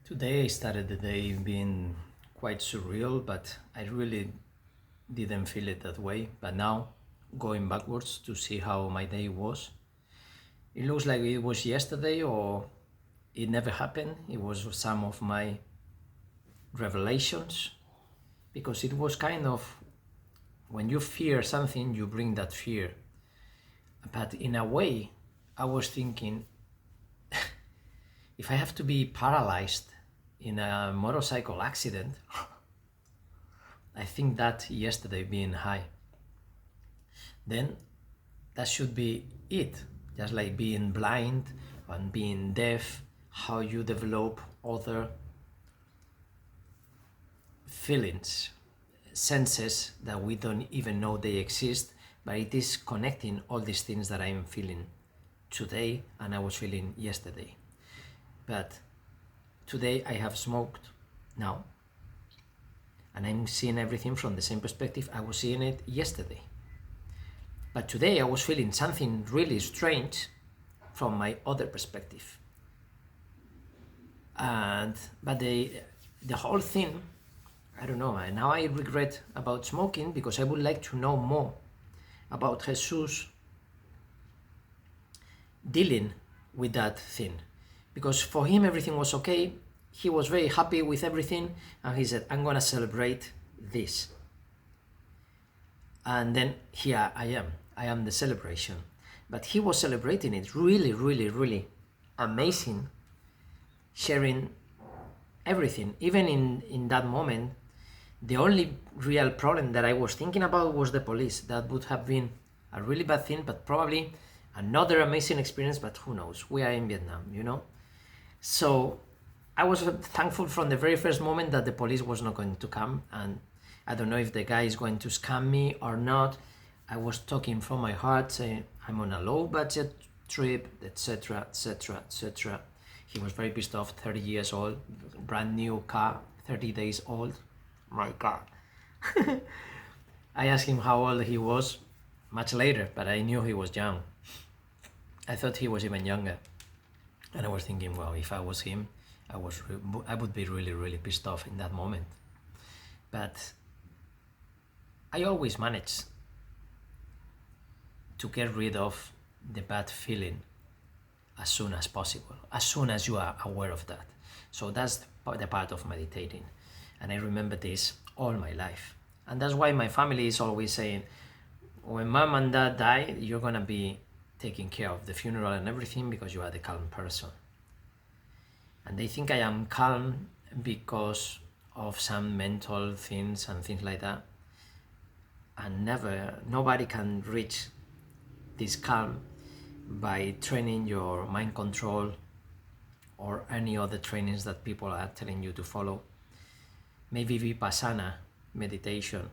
Today I started the day being quite surreal, but I really didn't feel it that way. But now, going backwards to see how my day was, it looks like it was yesterday or it never happened. It was some of my revelations because it was kind of when you fear something, you bring that fear. But in a way, I was thinking if I have to be paralyzed in a motorcycle accident, I think that yesterday being high, then that should be it. Just like being blind and being deaf, how you develop other feelings, senses that we don't even know they exist, but it is connecting all these things that I'm feeling today and I was feeling yesterday. But today I have smoked now, and I'm seeing everything from the same perspective I was seeing it yesterday. But today I was feeling something really strange from my other perspective. But the whole thing, I don't know, and now I regret about smoking because I would like to know more about Jesus dealing with that thing. Because for him everything was okay, he was very happy with everything, and he said, I'm gonna celebrate this. And then here I am the celebration. But he was celebrating it really, really, really amazing, sharing everything. Even in that moment, the only real problem that I was thinking about was the police. That would have been a really bad thing, but probably another amazing experience, but who knows? We are in Vietnam, you know? So I was thankful from the very first moment that the police was not going to come, and I don't know if the guy is going to scam me or not. I was talking from my heart, saying I'm on a low budget trip, etc., etc., etc. He was very pissed off, 30 years old, brand new car, 30 days old, my God. I asked him how old he was much later, but I knew he was young. I thought he was even younger. And I was thinking, well, if I was him, I would be really, really pissed off in that moment. But I always manage to get rid of the bad feeling as soon as possible, as soon as you are aware of that. So that's the part of meditating. And I remember this all my life. And that's why my family is always saying, when mom and dad die, you're gonna be taking care of the funeral and everything because you are the calm person. And they think I am calm because of some mental things and things like that. And nobody can reach this calm by training your mind control or any other trainings that people are telling you to follow. Maybe Vipassana meditation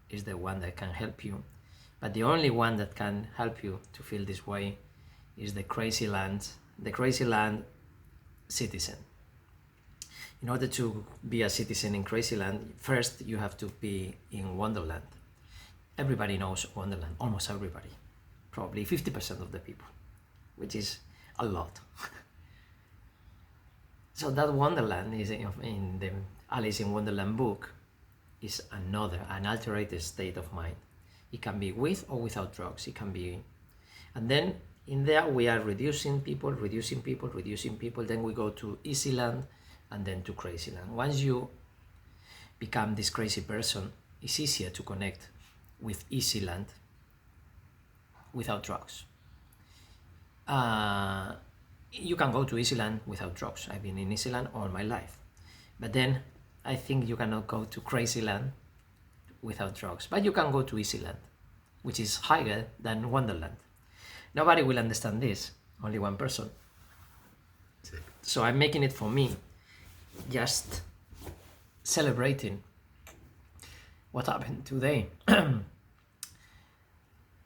is the one that can help you. But the only one that can help you to feel this way is the crazy land citizen. In order to be a citizen in crazy land, first you have to be in Wonderland. Everybody knows Wonderland, almost everybody, probably 50% of the people, which is a lot. So that Wonderland is in the Alice in Wonderland book is an altered state of mind. It can be with or without drugs. It can be, and then in there we are reducing people. Then we go to easy land and then to crazy land. Once you become this crazy person, it's easier to connect with easy land without drugs. You can go to easy land without drugs. I've been in easy land all my life. But then I think you cannot go to crazy land without drugs, but you can go to easy land, which is higher than Wonderland. Nobody will understand this, only one person. So I'm making it for me, just celebrating what happened today.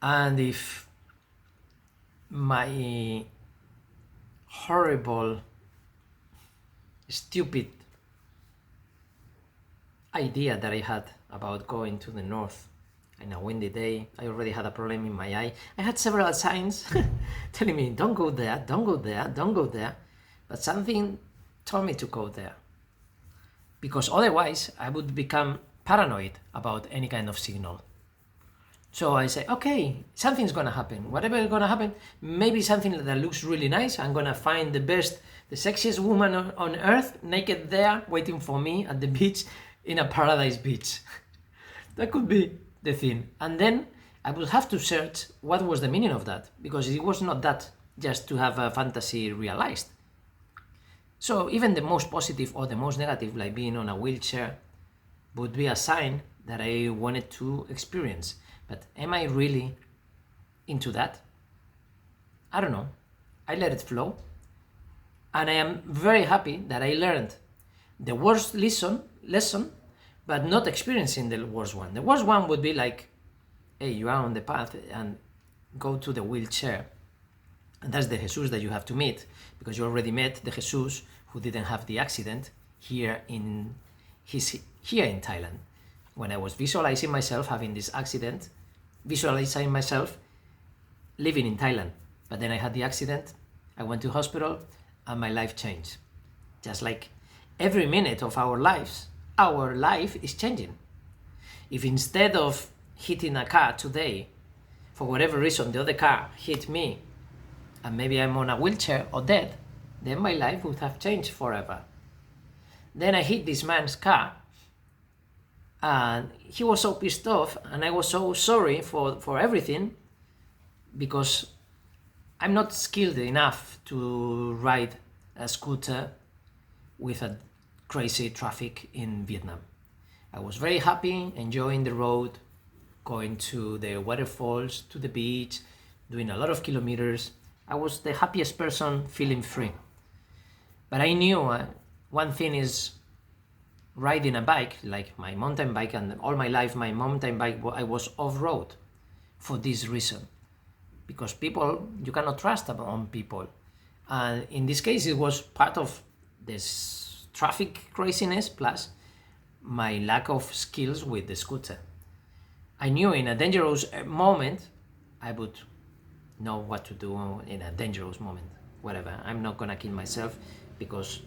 And if my horrible, stupid idea that I had about going to the north in a windy day, I already had a problem in my eye. I had several signs telling me, don't go there, don't go there, don't go there. But something told me to go there. because otherwise I would become paranoid about any kind of signal. So I say, okay, something's gonna happen. Whatever is gonna happen, maybe something that looks really nice. I'm gonna find the best, the sexiest woman on earth, naked there, waiting for me at the beach, in a paradise beach. That could be the thing. And then I would have to search what was the meaning of that, because it was not that just to have a fantasy realized. So even the most positive or the most negative, like being on a wheelchair, would be a sign that I wanted to experience. But am I really into that? I don't know. I let it flow. And I am very happy that I learned the worst lesson, but not experiencing the worst one. The worst one would be like, hey, you are on the path and go to the wheelchair. And that's the Jesus that you have to meet, because you already met the Jesus who didn't have the accident here in Thailand. When I was visualizing myself having this accident, visualizing myself living in Thailand. But then I had the accident, I went to hospital, and my life changed. Just like every minute of our lives, our life is changing. If instead of hitting a car today, for whatever reason the other car hit me, and maybe I'm on a wheelchair or dead, then my life would have changed forever. Then I hit this man's car, and he was so pissed off, and I was so sorry for everything, because I'm not skilled enough to ride a scooter with a crazy traffic in Vietnam. I was very happy, enjoying the road, going to the waterfalls, to the beach, doing a lot of kilometers. I was the happiest person, feeling free. But I knew one thing is riding a bike, like my mountain bike, and all my life my mountain bike, I was off-road for this reason. Because people, you cannot trust on people. And in this case, it was part of this traffic craziness plus my lack of skills with the scooter. I knew in a dangerous moment, I would know what to do in a dangerous moment. Whatever, I'm not gonna kill myself, because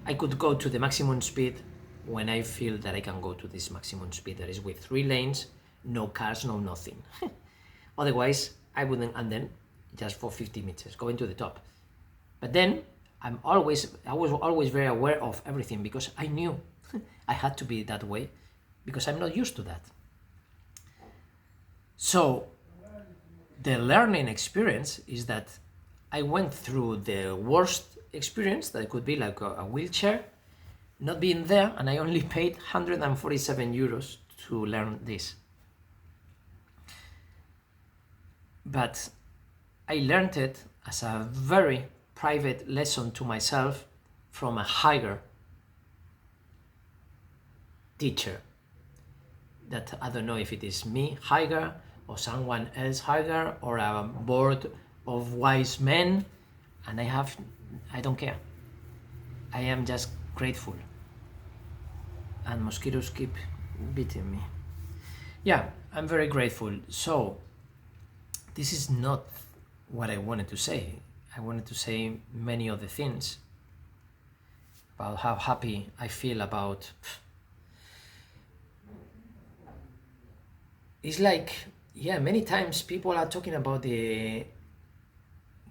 I could go to the maximum speed when I feel that I can go to this maximum speed, that is with 3 lanes, no cars, no nothing. Otherwise, I wouldn't, and then just for 50 meters, going to the top. But then I was always very aware of everything, because I knew I had to be that way, because I'm not used to that. So the learning experience is that I went through the worst experience, that could be like a wheelchair, not being there, and I only paid 147 euros to learn this. But I learned it as a very private lesson to myself from a higher teacher. That I don't know if it is me higher or someone else higher or a board of wise men, and I don't care. I am just grateful. And mosquitoes keep beating me. Yeah, I'm very grateful. So this is not what I wanted to say. I wanted to say many other things about how happy I feel about. It's like, yeah, many times people are talking about the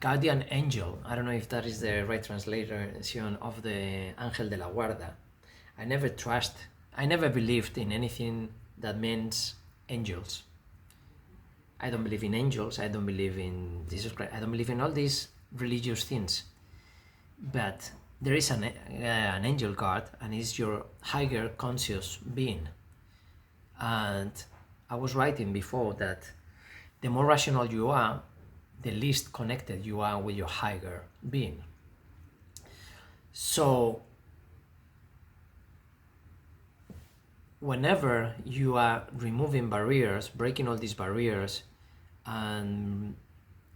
guardian angel. I don't know if that is the right translation of the Ángel de la Guarda. I never believed in anything that means angels. I don't believe in angels, I don't believe in Jesus Christ, I don't believe in all these religious things. But there is an angel guard, and it's your higher conscious being. And I was writing before that the more rational you are, the least connected you are with your higher being. So whenever you are removing barriers, breaking all these barriers, and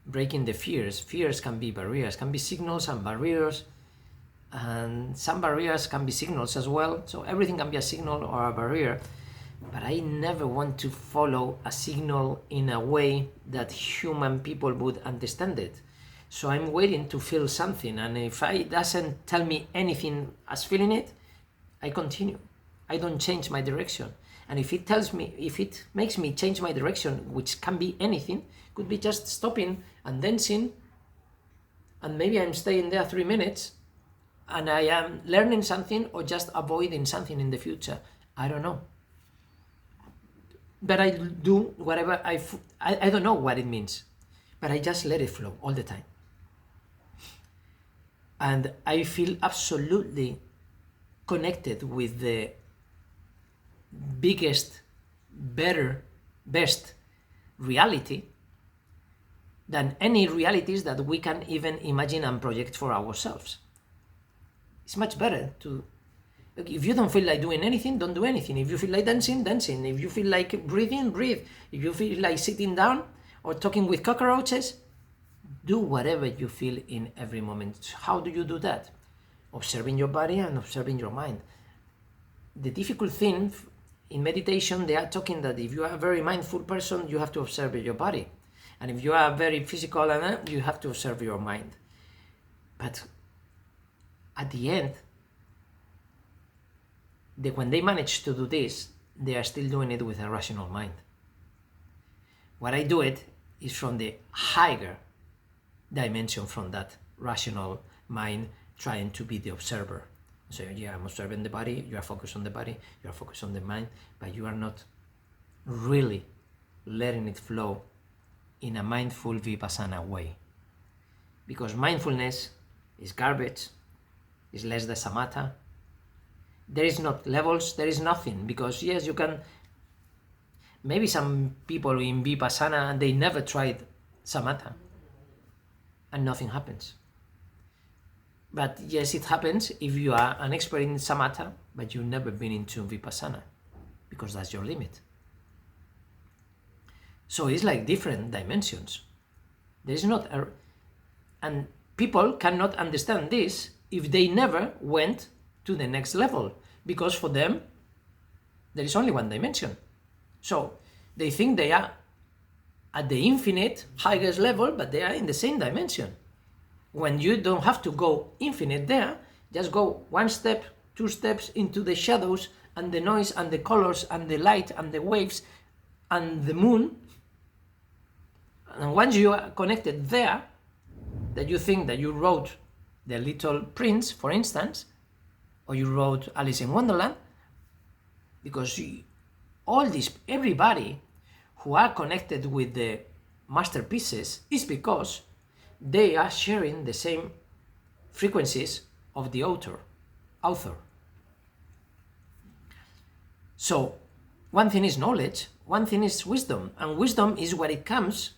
breaking the fears can be barriers, can be signals and barriers, and some barriers can be signals as well. So everything can be a signal or a barrier. But I never want to follow a signal in a way that human people would understand it. So I'm waiting to feel something, and if it doesn't tell me anything as feeling it, I continue. I don't change my direction. And if it makes me change my direction, which can be anything, could be just stopping and dancing, and maybe I'm staying there 3 minutes and I am learning something or just avoiding something in the future. I don't know. But I do whatever I don't know what it means, but I just let it flow all the time. And I feel absolutely connected with the biggest, best reality than any realities that we can even imagine and project for ourselves. It's much better to, if you don't feel like doing anything, don't do anything. If you feel like dancing, dancing. If you feel like breathing, breathe. If you feel like sitting down or talking with cockroaches, do whatever you feel in every moment. How do you do that? Observing your body and observing your mind. The difficult thing in meditation, they are talking that if you are a very mindful person, you have to observe your body. And if you are very physical, you have to observe your mind. But at the end, when they manage to do this, they are still doing it with a rational mind. What I do it is from the higher dimension, from that rational mind, trying to be the observer. So yeah, I'm observing the body, you are focused on the body, you are focused on the mind, but you are not really letting it flow in a mindful vipassana way. Because mindfulness is garbage, is less than samatha. There is not levels, there is nothing, because yes, you can, maybe some people in vipassana, they never tried samatha and nothing happens. But yes, it happens if you are an expert in samatha, but you've never been into vipassana, because that's your limit. So it's like different dimensions. There is not a, and people cannot understand this if they never went to the next level, because for them, there is only one dimension. So they think they are at the infinite highest level, but they are in the same dimension. When you don't have to go infinite there, just go 1 step, 2 steps into the shadows and the noise and the colors and the light and the waves and the moon. And once you are connected there, that you think that you wrote The Little Prince, for instance, or you wrote Alice in Wonderland, because everybody who are connected with the masterpieces is because they are sharing the same frequencies of the author. So one thing is knowledge, one thing is wisdom, and wisdom is what it comes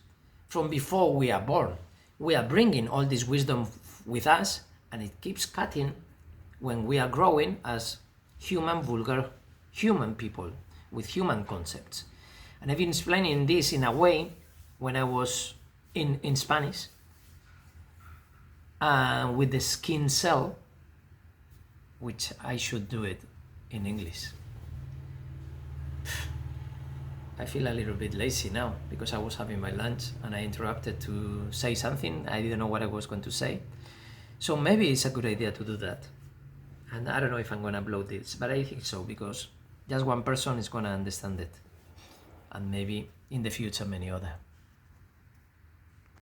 from before we are born. We are bringing all this wisdom with us, and it keeps cutting when we are growing as vulgar human people with human concepts. And I've been explaining this in a way when I was in Spanish, with the skin cell, which I should do it in English. I feel a little bit lazy now because I was having my lunch and I interrupted to say something. I didn't know what I was going to say. So maybe it's a good idea to do that. And I don't know if I'm going to upload this, but I think so, because just one person is going to understand it. And maybe in the future, many other.